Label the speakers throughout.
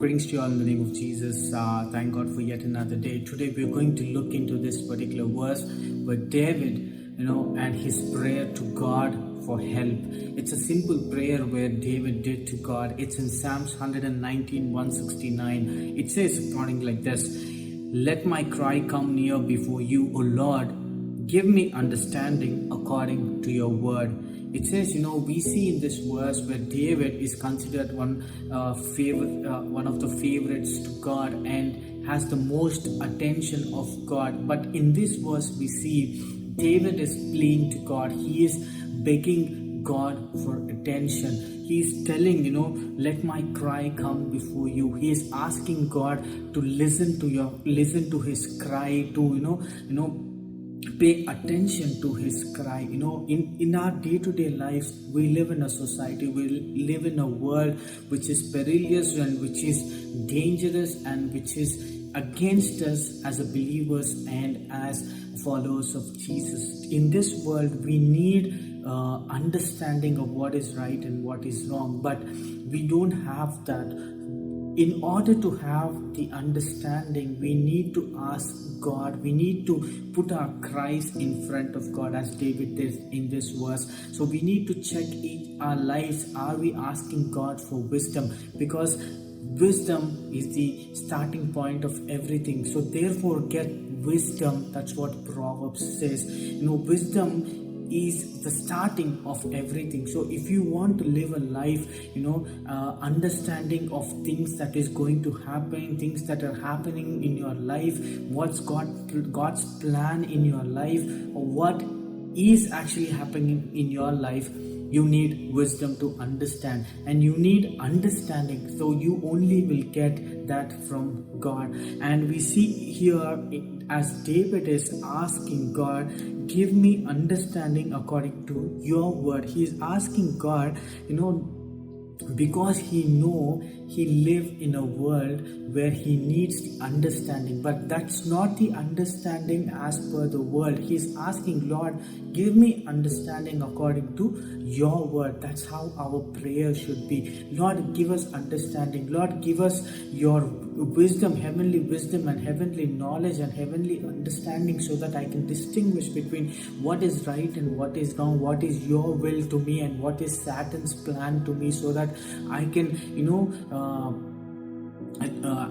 Speaker 1: Greetings to you all in the name of Jesus. Thank God for yet another day. Today we're going to look into this particular verse where David, and his prayer to God for help. It's a simple prayer where David did to God. It's in Psalms 119, 169. It says something like this: "Let my cry come near before you, O Lord. Give me understanding according to your word." It says, we see in this verse where David is considered one of the favorites to God and has the most attention of God. But in this verse, we see David is pleading to God. He is begging God for attention. He is telling, let my cry come before you. He is asking God to listen to his cry, to pay attention to his cry. In our day-to-day lives, we live in a society, we live in a world which is perilous and which is dangerous and which is against us as a believers and as followers of Jesus. In this world, we need understanding of what is right and what is wrong, but we don't have that. In order to have the understanding, we need to ask God. We need to put our cries in front of God, as David did in this verse. So we need to check our lives. Are we asking God for wisdom? Because wisdom is the starting point of everything. So therefore, get wisdom. That's what Proverbs says. Wisdom is the starting of everything. So if you want to live a life, understanding of things that is going to happen, things that are happening in your life, what's God's plan in your life, or what is actually happening in your life, you need wisdom to understand, and you need understanding. So you only will get that from God. And we see here, as David is asking God, give me understanding according to your word. He is asking God, because he live in a world where he needs the understanding, but that's not the understanding as per the world. He's asking, Lord, give me understanding according to your word. That's how our prayer should be. Lord, give us understanding. Lord, give us your wisdom, heavenly wisdom and heavenly knowledge and heavenly understanding, so that I can distinguish between what is right and what is wrong, what is your will to me and what is Satan's plan to me, so that I can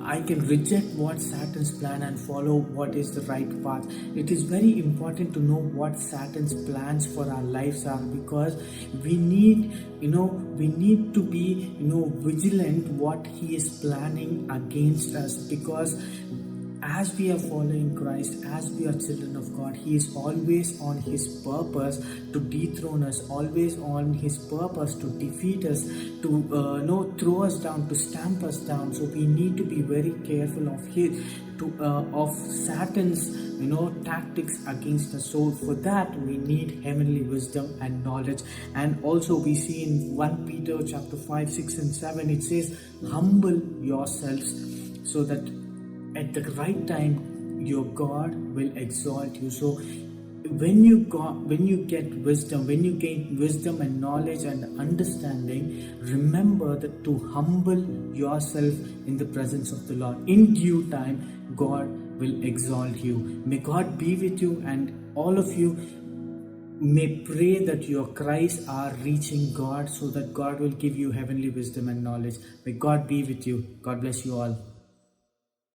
Speaker 1: I can reject what Satan's plan and follow what is the right path. It is very important to know what Satan's plans for our lives are, because we need to be vigilant what he is planning against us. Because as we are following Christ, as we are children of God, he is always on his purpose to dethrone us, always on his purpose to defeat us, to throw us down, to stamp us down. So we need to be very careful of Satan's tactics against us. So for that, we need heavenly wisdom and knowledge. And also we see in 1 Peter chapter 5, 6 and 7, it says, humble yourselves, so that at the right time your God will exalt you. So when you get wisdom, when you gain wisdom and knowledge and understanding, remember that to humble yourself in the presence of the Lord. In due time, God will exalt you. May God be with you, and all of you may pray that your cries are reaching God, so that God will give you heavenly wisdom and knowledge. May God be with you. God bless you all.